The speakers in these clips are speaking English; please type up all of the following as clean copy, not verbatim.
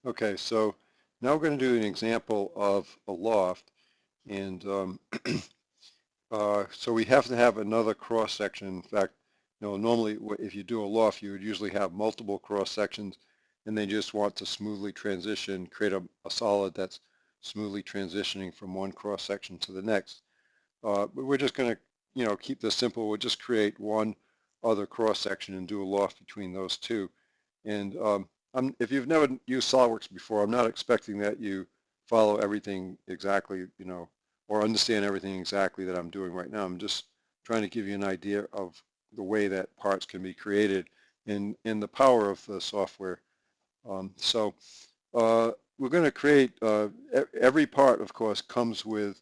Okay, so now we're going to do an example of a loft, and so we have to have another cross section. In fact, normally if you do a loft, you would usually have multiple cross sections, and they just want to smoothly transition, create a solid that's smoothly transitioning from one cross section to the next. But we're just going to, keep this simple. We'll just create one other cross section and do a loft between those two. And if you've never used SOLIDWORKS before, I'm not expecting that you follow everything exactly, or understand everything exactly that I'm doing right now. I'm just trying to give you an idea of the way that parts can be created and the power of the software. So we're going to create, every part, of course, comes with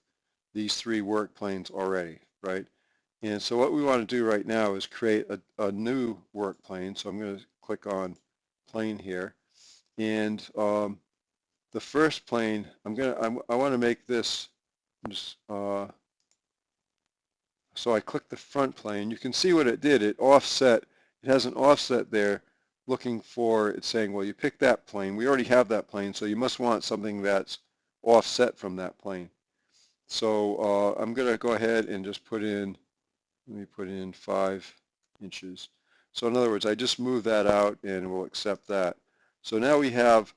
these three work planes already, right? And so what we want to do right now is create a new work plane. So I'm going to click on plane here, and the first plane I want to make this just so I click the front plane. You can see what it did. It offset. It has an offset there looking for, it's saying, well, you picked that plane. We already have that plane, so you must want something that's offset from that plane. So I'm going to go ahead and just put in, let me put in 5 inches. So in other words, I just move that out and we'll accept that. So now we have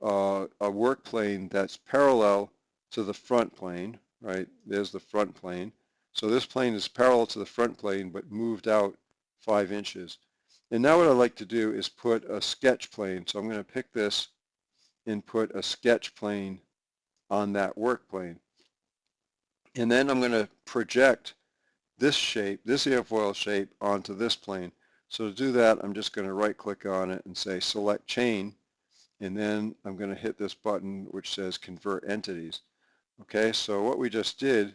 a work plane that's parallel to the front plane, right? There's the front plane. So this plane is parallel to the front plane but moved out 5 inches. And now what I'd like to do is put a sketch plane. So I'm going to pick this and put a sketch plane on that work plane. And then I'm going to project this shape, this airfoil shape, onto this plane. So to do that, I'm just going to right click on it and say select chain, and then I'm going to hit this button which says convert entities. Okay, so what we just did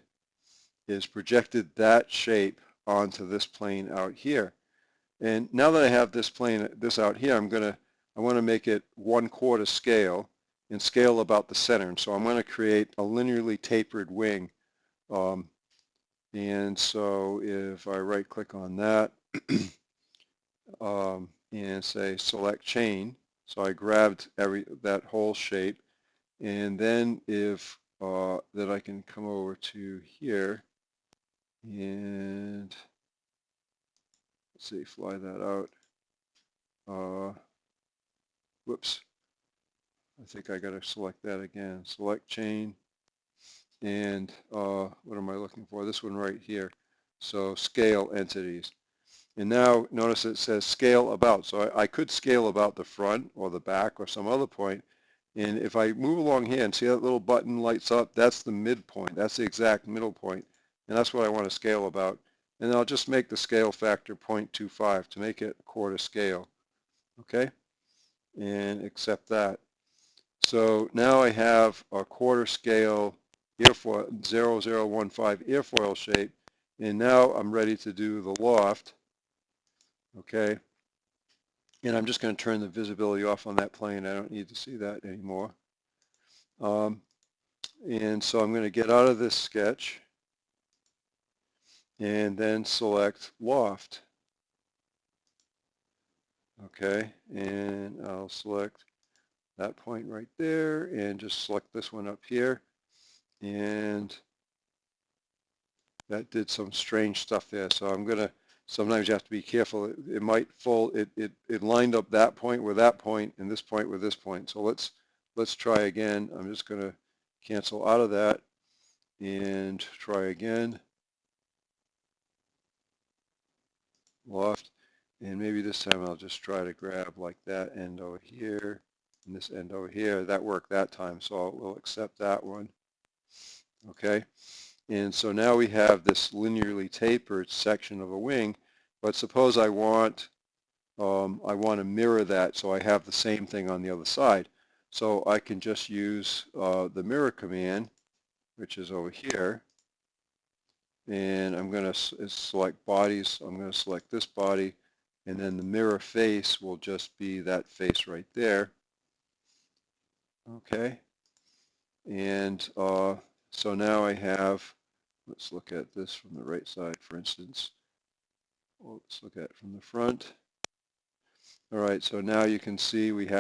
is projected that shape onto this plane out here. And now that I have this plane, this out here, I want to make it 1/4 scale and scale about the center. And so I'm going to create a linearly tapered wing. And so if I right click on that and say select chain, so I grabbed that whole shape, and then if that I can come over to here and let's see, fly that out. Whoops, I think I got to select that again. Select chain, and what am I looking for? This one right here. So scale entities. And now notice it says scale about. So I could scale about the front or the back or some other point. And if I move along here and see that little button lights up, that's the midpoint. That's the exact middle point. And that's what I want to scale about. And I'll just make the scale factor 0.25 to make it 1/4 scale. Okay? And accept that. So now I have a 1/4 scale airfoil, 0015 airfoil shape. And now I'm ready to do the loft. Okay, and I'm just going to turn the visibility off on that plane. I don't need to see that anymore. And so I'm going to get out of this sketch and then select loft. Okay, and I'll select that point right there and just select this one up here. And that did some strange stuff there. So I'm going to, sometimes you have to be careful. It might fold, it lined up that point with that point and this point with this point. So let's try again. I'm just going to cancel out of that and try again. Loft. And maybe this time I'll just try to grab like that end over here and this end over here. That worked that time, so we'll accept that one. Okay. And so now we have this linearly tapered section of a wing, but suppose I want to mirror that so I have the same thing on the other side. So I can just use the mirror command, which is over here, and I'm going to select bodies. I'm going to select this body, and then the mirror face will just be that face right there. Okay, and so now I have, let's look at this from the right side, for instance. Well, let's look at it from the front. All right, so now you can see we have